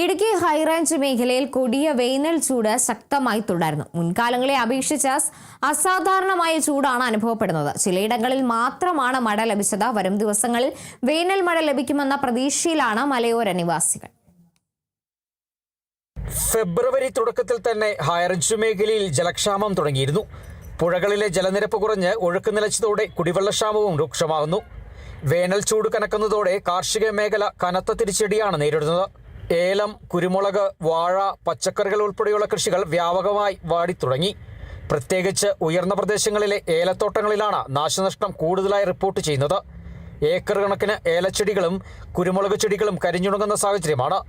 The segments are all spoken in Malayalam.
ഇടുക്കി ഹൈറേഞ്ച് മേഖലയിൽ കൊടിയ വേനൽ ചൂട് ശക്തമായി തുടരുന്നു. മുൻകാലങ്ങളെ അപേക്ഷിച്ച് അസാധാരണമായ ചൂടാണ് അനുഭവപ്പെടുന്നത്. ചിലയിടങ്ങളിൽ മാത്രമാണ് മഴ ലഭിച്ചത്. വരും ദിവസങ്ങളിൽ വേനൽ മഴ ലഭിക്കുമെന്ന പ്രതീക്ഷയിലാണ് മലയോര നിവാസികൾ. ഫെബ്രുവരി തുടക്കത്തിൽ തന്നെ ഹൈറേഞ്ച് മേഖലയിൽ ജലക്ഷാമം തുടങ്ങിയിരുന്നു. പുഴകളിലെ ജലനിരപ്പ് കുറഞ്ഞ് ഒഴുക്ക് നിലച്ചതോടെ കുടിവെള്ളക്ഷാമവും രൂക്ഷമാകുന്നു. വേനൽ ചൂട് കനക്കുന്നതോടെ കാർഷിക മേഖല കനത്ത തിരിച്ചടിയാണ് നേരിടുന്നത്. ഏലം, കുരുമുളക്, വാഴ, പച്ചക്കറികൾ ഉൾപ്പെടെയുള്ള കൃഷികൾ വ്യാപകമായി വാടിത്തുടങ്ങി. പ്രത്യേകിച്ച് ഉയർന്ന പ്രദേശങ്ങളിലെ ഏലത്തോട്ടങ്ങളിലാണ് നാശനഷ്ടം കൂടുതലായി റിപ്പോർട്ട് ചെയ്യുന്നത്. ഏക്കർ കണക്കിന് ഏലച്ചെടികളും കുരുമുളക് ചെടികളും കരിഞ്ഞുണങ്ങുന്ന സാഹചര്യമാണ്.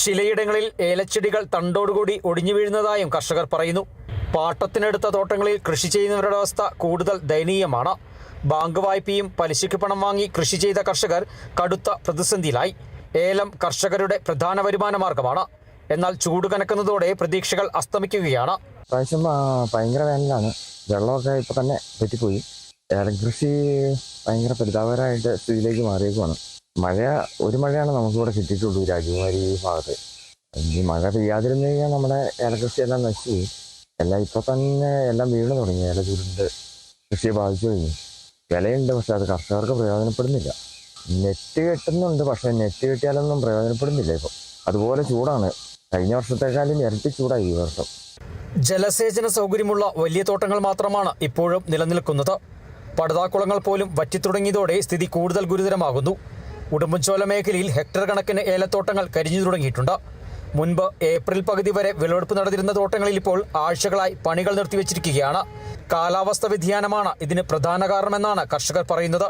ചിലയിടങ്ങളിൽ ഏലച്ചെടികൾ തണ്ടോടുകൂടി ഒടിഞ്ഞു വീഴുന്നതായും കർഷകർ പറയുന്നു. പാട്ടത്തിനെടുത്ത തോട്ടങ്ങളിൽ കൃഷി ചെയ്യുന്നവരുടെ അവസ്ഥ കൂടുതൽ ദയനീയമാണ്. ബാങ്ക് വായ്പയും പലിശയ്ക്ക് പണം വാങ്ങി കൃഷി ചെയ്ത കർഷകർ കടുത്ത പ്രതിസന്ധിയിലായി. ഏലം കർഷകരുടെ പ്രധാന വരുമാന മാർഗമാണ്. എന്നാൽ ചൂട് കനക്കുന്നതോടെ പ്രതീക്ഷകൾ അസ്തമിക്കുകയാണ്. പ്രാവശ്യം ഭയങ്കര വേനലാണ്. വെള്ളമൊക്കെ ഇപ്പം തന്നെ പറ്റിപ്പോയി. ഏലം കൃഷി ഭയങ്കര പരിതാപകരമായിട്ട് സ്ഥിതിയിലേക്ക് മാറിയേക്കുവാണ്. ഒരു മഴയാണ് നമുക്കിവിടെ കിട്ടിയിട്ടുള്ളൂ രാജകുമാരി ഭാഗത്ത്. ഈ മഴ പെയ്യാതിരുന്നു കഴിഞ്ഞാൽ നമ്മുടെ ഏലകൃഷിയെല്ലാം നശിച്ചു പോയി. എല്ലാം ഇപ്പം തന്നെ എല്ലാം വീണ് തുടങ്ങി. ഏല ചൂടിൻ്റെ കൃഷിയെ ബാധിച്ചു കഴിഞ്ഞു. വിലയുണ്ട്, പക്ഷെ അത് കർഷകർക്ക് പ്രയോജനപ്പെടുന്നില്ല. നെറ്റ് കെട്ടുന്നുണ്ട്, പക്ഷേ നെറ്റ് കെട്ടിയാലൊന്നും പ്രയോജനപ്പെടുന്നില്ല. ഇപ്പം അതുപോലെ ചൂടാണ്. കഴിഞ്ഞ വർഷത്തെക്കാളും ഇരട്ടി ചൂടായി ഈ വർഷം. ജലസേചന സൗകര്യമുള്ള വലിയ തോട്ടങ്ങൾ മാത്രമാണ് ഇപ്പോഴും നിലനിൽക്കുന്നത്. പടുതാക്കുളങ്ങൾ പോലും വറ്റിത്തുടങ്ങിയതോടെ സ്ഥിതി കൂടുതൽ ഗുരുതരമാകുന്നു. ഉടുമ്പൻചോല മേഖലയിൽ ഹെക്ടർ കണക്കിന് ഏലത്തോട്ടങ്ങൾ കരിഞ്ഞു തുടങ്ങിയിട്ടുണ്ട്. മുൻപ് ഏപ്രിൽ പകുതി വരെ വിളവെടുപ്പ് നടന്നിരുന്ന തോട്ടങ്ങളിൽ ഇപ്പോൾ ആഴ്ചകളായി പണികൾ നിർത്തിവെച്ചിരിക്കുകയാണ്. കാലാവസ്ഥ വ്യതിയാനമാണ് ഇതിന് പ്രധാന കാരണമെന്നാണ് കർഷകർ പറയുന്നത്.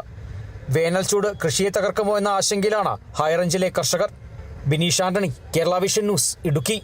വേനൽ ചൂട് കൃഷിയെ തകർക്കുമോ എന്ന ആശങ്കയിലാണ് ഹൈറേഞ്ചിലെ കർഷകർ. Bineesh Antony, Kerala vision news, Idukki.